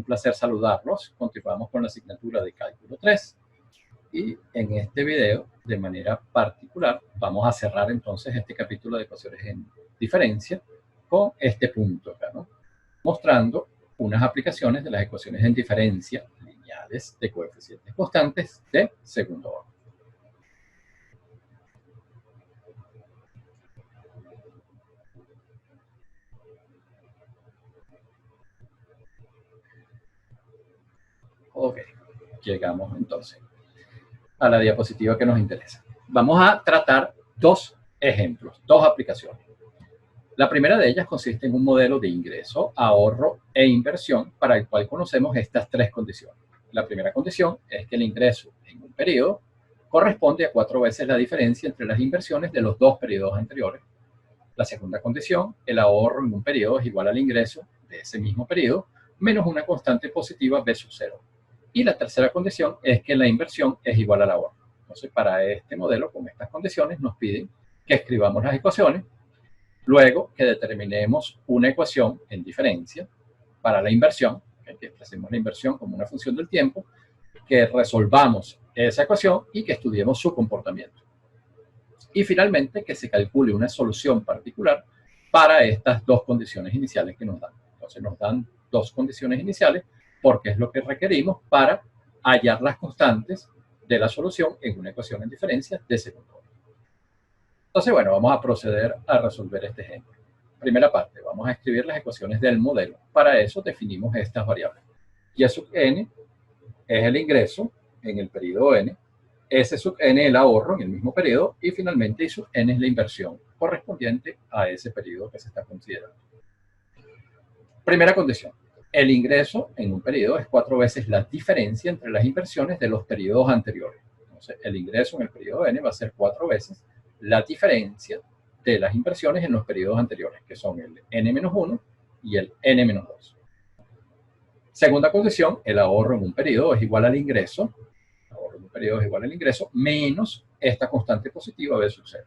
placer saludarlos. Continuamos con la asignatura de Cálculo 3. Y en este video, de manera particular, vamos a cerrar entonces este capítulo de ecuaciones en diferencia con este punto acá, ¿no? Mostrando unas aplicaciones de las ecuaciones en diferencia lineales de coeficientes constantes de segundo orden. Ok, llegamos entonces a la diapositiva que nos interesa. Vamos a tratar dos ejemplos, dos aplicaciones. La primera de ellas consiste en un modelo de ingreso, ahorro e inversión para el cual conocemos estas tres condiciones. La primera condición es que el ingreso en un periodo corresponde a 4 veces la diferencia entre las inversiones de los dos periodos anteriores. La segunda condición, el ahorro en un periodo es igual al ingreso de ese mismo periodo menos una constante positiva B sub 0. Y la tercera condición es que la inversión es igual al ahorro. Entonces, para este modelo, con estas condiciones, nos piden que escribamos las ecuaciones, luego que determinemos una ecuación en diferencia para la inversión, que expresemos la inversión como una función del tiempo, que resolvamos esa ecuación y que estudiemos su comportamiento. Y finalmente, que se calcule una solución particular para estas dos condiciones iniciales que nos dan. Entonces, nos dan dos condiciones iniciales porque es lo que requerimos para hallar las constantes de la solución en una ecuación en diferencia de segundo orden. Entonces, bueno, vamos a proceder a resolver este ejemplo. Primera parte, vamos a escribir las ecuaciones del modelo. Para eso definimos estas variables. Y sub n es el ingreso en el periodo n, S sub n el ahorro en el mismo periodo y finalmente I sub n es la inversión correspondiente a ese periodo que se está considerando. Primera condición. El ingreso en un periodo es 4 veces la diferencia entre las inversiones de los periodos anteriores. Entonces, el ingreso en el periodo n va a ser 4 veces la diferencia de las inversiones en los periodos anteriores, que son el n-1 y el n-2. Segunda condición, el ahorro en un periodo es igual al ingreso. El ahorro en un periodo es igual al ingreso menos esta constante positiva B sub 0.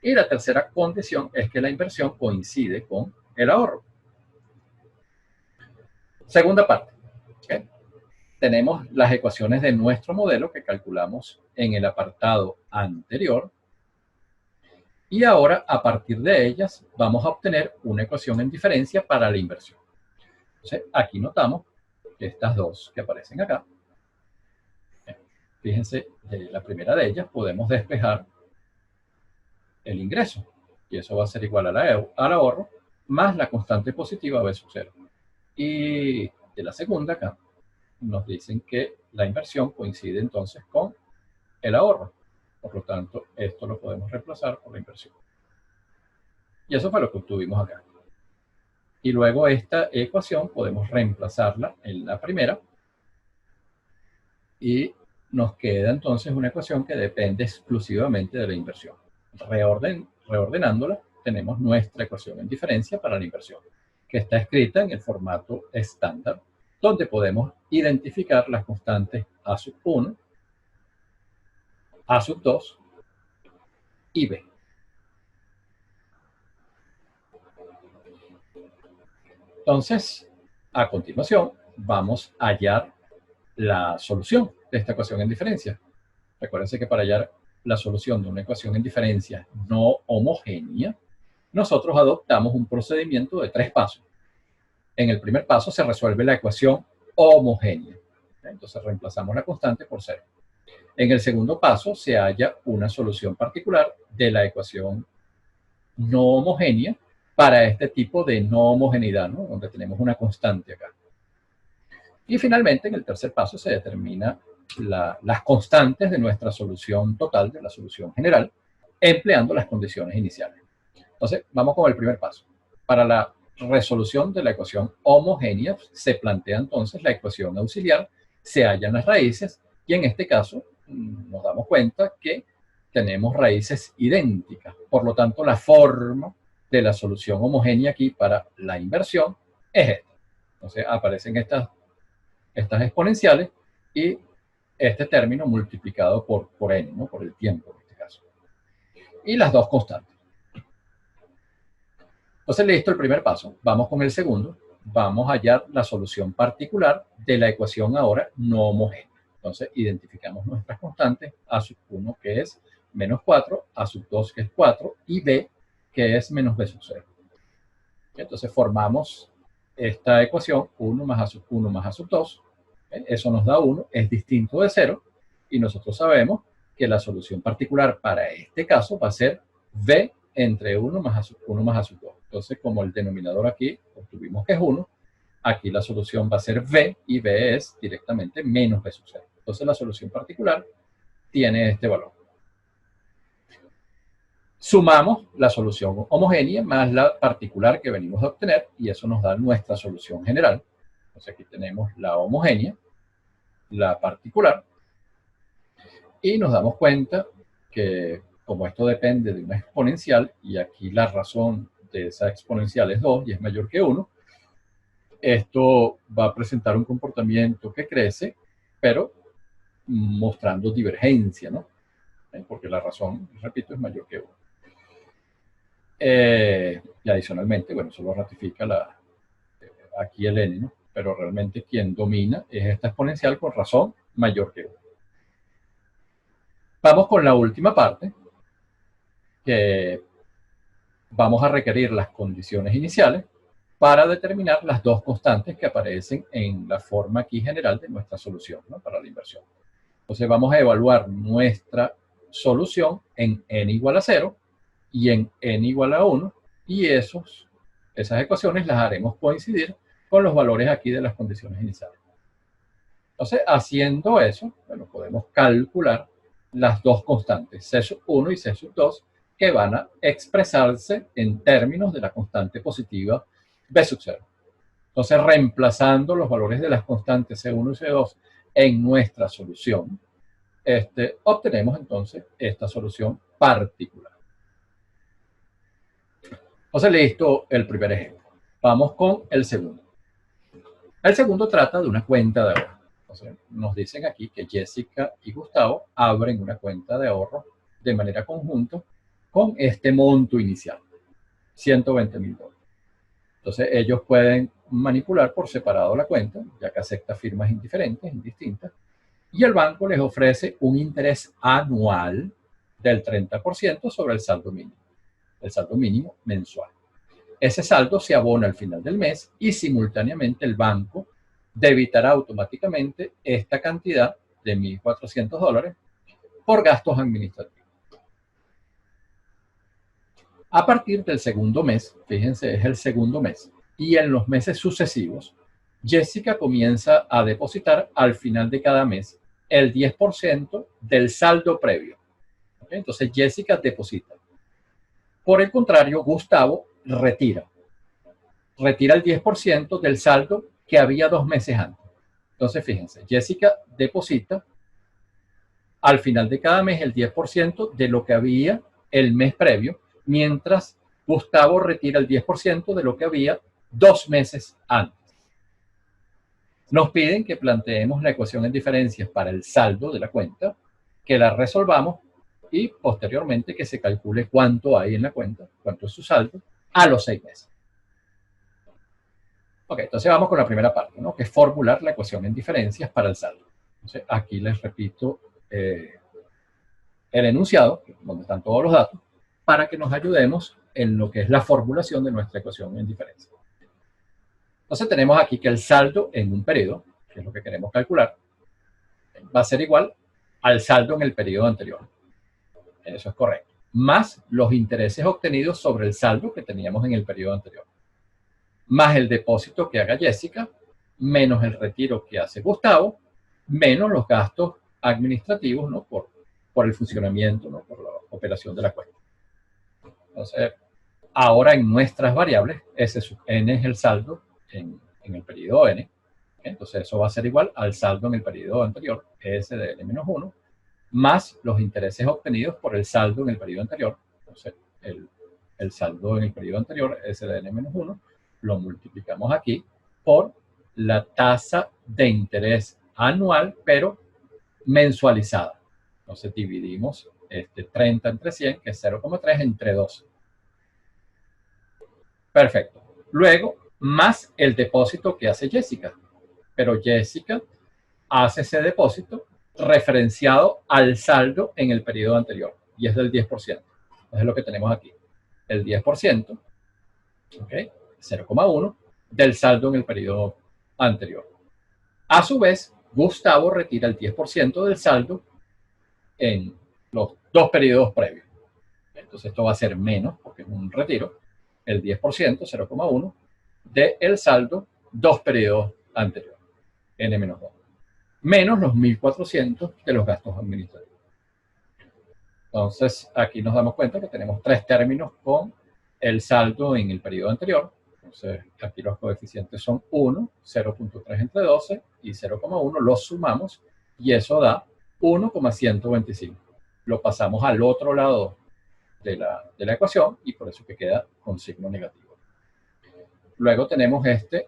Y la tercera condición es que la inversión coincide con el ahorro. Segunda parte. ¿Okay? Tenemos las ecuaciones de nuestro modelo que calculamos en el apartado anterior. Y ahora, a partir de ellas, vamos a obtener una ecuación en diferencia para la inversión. Entonces, aquí notamos que estas dos que aparecen acá, fíjense, la primera de ellas podemos despejar el ingreso. Y eso va a ser igual al ahorro más la constante positiva B sub 0. Y de la segunda acá, nos dicen que la inversión coincide entonces con el ahorro. Por lo tanto, esto lo podemos reemplazar por la inversión. Y eso fue lo que obtuvimos acá. Y luego esta ecuación podemos reemplazarla en la primera. Y nos queda entonces una ecuación que depende exclusivamente de la inversión. Reordenándola, tenemos nuestra ecuación en diferencia para la inversión, que está escrita en el formato estándar, donde podemos identificar las constantes A sub 1, A sub 2 y B. Entonces, a continuación, vamos a hallar la solución de esta ecuación en diferencia. Recuérdense que para hallar la solución de una ecuación en diferencia no homogénea, nosotros adoptamos un procedimiento de 3 pasos. En el primer paso se resuelve la ecuación homogénea. Entonces reemplazamos la constante por 0. En el segundo paso se halla una solución particular de la ecuación no homogénea para este tipo de no homogeneidad, ¿no? Donde tenemos una constante acá. Y finalmente, en el tercer paso se determina las constantes de nuestra solución total, de la solución general, empleando las condiciones iniciales. Entonces, vamos con el primer paso. Para la resolución de la ecuación homogénea, se plantea entonces la ecuación auxiliar, se hallan las raíces, y en este caso nos damos cuenta que tenemos raíces idénticas. Por lo tanto, la forma de la solución homogénea aquí para la inversión es esta. Entonces, aparecen estas exponenciales y este término multiplicado por n, ¿no? Por el tiempo en este caso. Y las dos constantes. Entonces, listo el primer paso. Vamos con el segundo. vamos a hallar la solución particular de la ecuación ahora no homogénea. Entonces, identificamos nuestras constantes, a sub 1 que es menos 4, a sub 2 que es 4 y b que es menos b sub 0. Entonces, formamos esta ecuación 1 más a sub 1 más a sub 2. Eso nos da 1, es distinto de 0 y nosotros sabemos que la solución particular para este caso va a ser b entre 1 más a sub 1 más a sub 2. Entonces, como el denominador aquí obtuvimos que es 1, aquí la solución va a ser b y b es directamente menos b sub 0. Entonces, la solución particular tiene este valor. Sumamos la solución homogénea más la particular que venimos a obtener y eso nos da nuestra solución general. Entonces, aquí tenemos la homogénea, la particular, y nos damos cuenta que como esto depende de una exponencial, y aquí la razón de esa exponencial es 2 y es mayor que 1, esto va a presentar un comportamiento que crece, pero mostrando divergencia, ¿no? Porque la razón, repito, es mayor que 1. Y adicionalmente, bueno, eso lo ratifica aquí el n, ¿no? Pero realmente quien domina es esta exponencial con razón mayor que 1. Vamos con la última parte, que vamos a requerir las condiciones iniciales para determinar las dos constantes que aparecen en la forma aquí general de nuestra solución, ¿no? Para la inversión. Entonces vamos a evaluar nuestra solución en n igual a 0 y en n igual a 1 y esas ecuaciones las haremos coincidir con los valores aquí de las condiciones iniciales. Entonces, haciendo eso, bueno, podemos calcular las dos constantes, C sub 1 y C sub 2, que van a expresarse en términos de la constante positiva B sub 0. Entonces, reemplazando los valores de las constantes C1 y C2 en nuestra solución, obtenemos entonces esta solución particular. Entonces, listo el primer ejemplo. Vamos con el segundo. El segundo trata de una cuenta de ahorro. Entonces, nos dicen aquí que Jessica y Gustavo abren una cuenta de ahorro de manera conjunta con este monto inicial, $120,000. Entonces, ellos pueden manipular por separado la cuenta, ya que acepta firmas indistintas, y el banco les ofrece un interés anual del 30% sobre el saldo mínimo mensual. Ese saldo se abona al final del mes y simultáneamente el banco debitará automáticamente esta cantidad de $1,400 por gastos administrativos. A partir del segundo mes, fíjense, es el segundo mes, y en los meses sucesivos, Jessica comienza a depositar al final de cada mes el 10% del saldo previo. ¿Okay? Entonces, Jessica deposita. Por el contrario, Gustavo retira el 10% del saldo que había 2 meses antes. Entonces, fíjense, Jessica deposita al final de cada mes el 10% de lo que había el mes previo, mientras Gustavo retira el 10% de lo que había 2 meses antes. Nos piden que planteemos la ecuación en diferencias para el saldo de la cuenta, que la resolvamos y posteriormente que se calcule cuánto hay en la cuenta, cuánto es su saldo, a los 6 meses. Ok, entonces vamos con la primera parte, ¿no? Que es formular la ecuación en diferencias para el saldo. Entonces, aquí les repito el enunciado, donde están todos los datos, para que nos ayudemos en lo que es la formulación de nuestra ecuación en diferencias. Entonces, tenemos aquí que el saldo en un periodo, que es lo que queremos calcular, va a ser igual al saldo en el periodo anterior. Eso es correcto. Más los intereses obtenidos sobre el saldo que teníamos en el periodo anterior. Más el depósito que haga Jessica, menos el retiro que hace Gustavo, menos los gastos administrativos, ¿no? por el funcionamiento, ¿no? Por la operación de la cuenta. Entonces, ahora en nuestras variables, S sub n es el saldo en el periodo n. Entonces, eso va a ser igual al saldo en el periodo anterior, S de n menos 1, más los intereses obtenidos por el saldo en el periodo anterior. Entonces, el saldo en el periodo anterior, S de n menos 1, lo multiplicamos aquí por la tasa de interés anual, pero mensualizada. Entonces dividimos 30 entre 100, que es 0,3 entre 12. Perfecto. Luego más el depósito que hace Jessica. Pero Jessica hace ese depósito referenciado al saldo en el periodo anterior, y es del 10%. Entonces es lo que tenemos aquí, el 10%, ¿ok? 0,1 del saldo en el periodo anterior. A su vez, Gustavo retira el 10% del saldo en los dos periodos previos. Entonces esto va a ser menos, porque es un retiro, el 10%, 0,1, del saldo dos periodos anteriores, n-2, menos los 1.400 de los gastos administrativos. Entonces aquí nos damos cuenta que tenemos tres términos con el saldo en el periodo anterior. Entonces aquí los coeficientes son 1, 0.3 entre 12 y 0,1, los sumamos y eso da 1,125. Lo pasamos al otro lado de la ecuación y por eso que queda con signo negativo. Luego tenemos este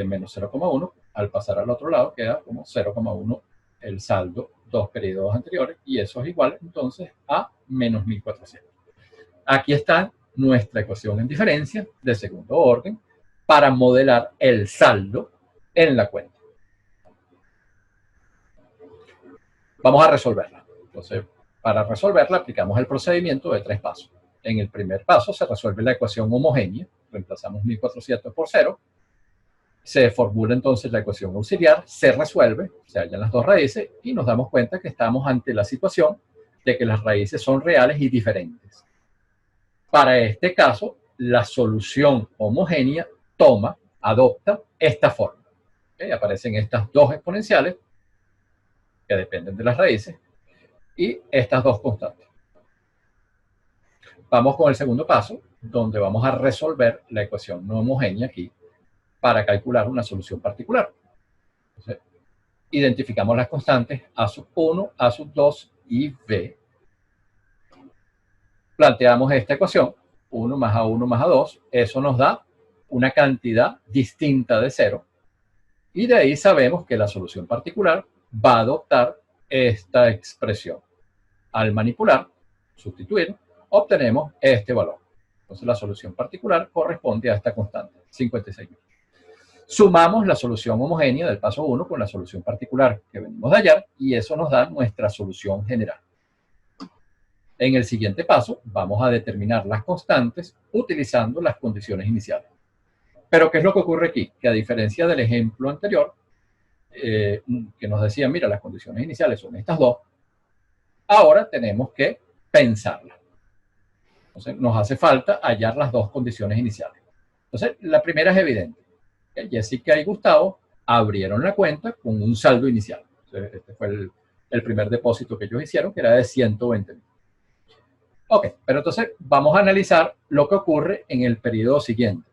menos 0,1, al pasar al otro lado queda como 0,1 el saldo dos periodos anteriores y eso es igual entonces a menos 1.400. Aquí está nuestra ecuación en diferencia de segundo orden para modelar el saldo en la cuenta. Vamos a resolverla. Entonces, para resolverla aplicamos el procedimiento de tres pasos. En el primer paso se resuelve la ecuación homogénea, reemplazamos 1.400 por 0, se formula entonces la ecuación auxiliar, se resuelve, se hallan las dos raíces y nos damos cuenta que estamos ante la situación de que las raíces son reales y diferentes. Para este caso, la solución homogénea adopta esta forma. ¿Okay? Aparecen estas dos exponenciales que dependen de las raíces y estas dos constantes. Vamos con el segundo paso, donde vamos a resolver la ecuación no homogénea aquí para calcular una solución particular. Entonces, identificamos las constantes A1, A2 y B. Planteamos esta ecuación, 1 más A1 más A2, eso nos da una cantidad distinta de 0. Y de ahí sabemos que la solución particular va a adoptar esta expresión. Al manipular, sustituir, obtenemos este valor. Entonces la solución particular corresponde a esta constante, 56.000. Sumamos la solución homogénea del paso 1 con la solución particular que venimos de hallar y eso nos da nuestra solución general. En el siguiente paso vamos a determinar las constantes utilizando las condiciones iniciales. Pero ¿qué es lo que ocurre aquí? Que a diferencia del ejemplo anterior, que nos decía, mira, las condiciones iniciales son estas dos, ahora tenemos que pensarlas. Entonces nos hace falta hallar las dos condiciones iniciales. Entonces la primera es evidente. Jessica y Gustavo abrieron la cuenta con un saldo inicial. Entonces, este fue el primer depósito que ellos hicieron, que era de 120.000. Ok, pero entonces vamos a analizar lo que ocurre en el periodo siguiente,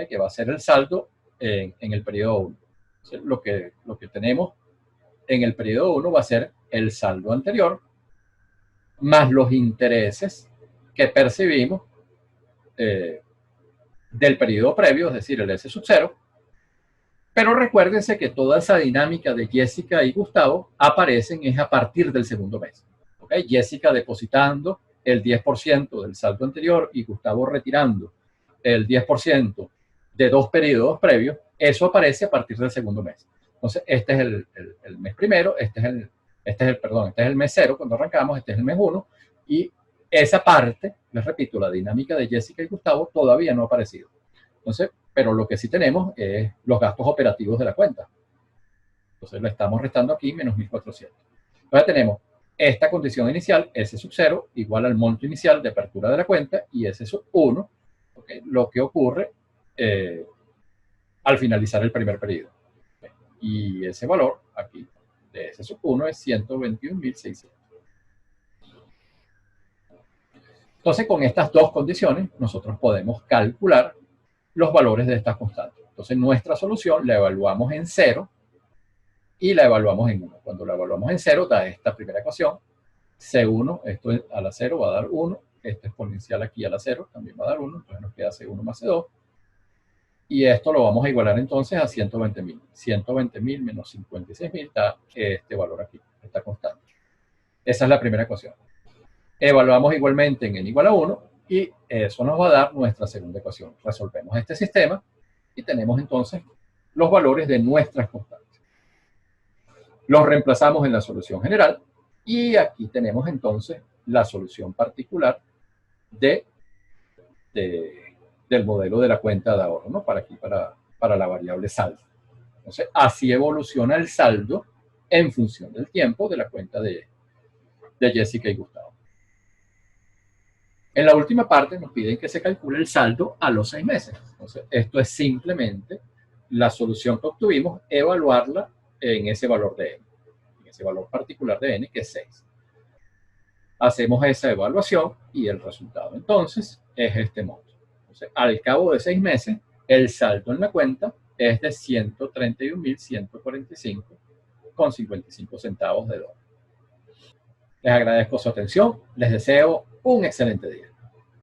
que va a ser el saldo en el periodo 1. Entonces, lo que tenemos en el periodo 1 va a ser el saldo anterior más los intereses que percibimos del periodo previo, es decir, el S sub 0. Pero recuérdense que toda esa dinámica de Jessica y Gustavo aparecen es a partir del segundo mes. ¿Okay? Jessica depositando el 10% del saldo anterior y Gustavo retirando el 10% de dos periodos previos, eso aparece a partir del segundo mes. Entonces, este es el mes primero, este es el mes 0 cuando arrancamos, este es el mes 1, y esa parte, les repito, la dinámica de Jessica y Gustavo todavía no ha aparecido. Entonces, pero lo que sí tenemos es los gastos operativos de la cuenta. Entonces, le estamos restando aquí menos 1.400. Entonces, tenemos esta condición inicial, S sub 0, igual al monto inicial de apertura de la cuenta, y S sub 1, ¿okay? Lo que ocurre al finalizar el primer periodo. ¿Okay? Y ese valor aquí de S sub 1 es 121.600. Entonces, con estas dos condiciones, nosotros podemos calcular los valores de estas constantes. Entonces, nuestra solución la evaluamos en 0 y la evaluamos en 1. Cuando la evaluamos en 0, da esta primera ecuación. C1, esto a la 0 va a dar 1. Este exponencial aquí a la 0 también va a dar 1. Entonces nos queda C1 más C2. Y esto lo vamos a igualar entonces a 120.000. 120.000 menos 56.000 da este valor aquí, esta constante. Esa es la primera ecuación. Evaluamos igualmente en n igual a 1 y eso nos va a dar nuestra segunda ecuación. Resolvemos este sistema y tenemos entonces los valores de nuestras constantes. Los reemplazamos en la solución general y aquí tenemos entonces la solución particular del modelo de la cuenta de ahorro, ¿no? Para la variable saldo. Entonces, así evoluciona el saldo en función del tiempo de la cuenta de Jessica y Gustavo. En la última parte nos piden que se calcule el saldo a los 6 meses. Entonces, esto es simplemente la solución que obtuvimos, evaluarla en ese valor de n, en ese valor particular de n, que es 6. Hacemos esa evaluación y el resultado entonces es este monto. Entonces, al cabo de 6 meses, el saldo en la cuenta es de 131.145,55 centavos de dólar. Les agradezco su atención. Les deseo un excelente día.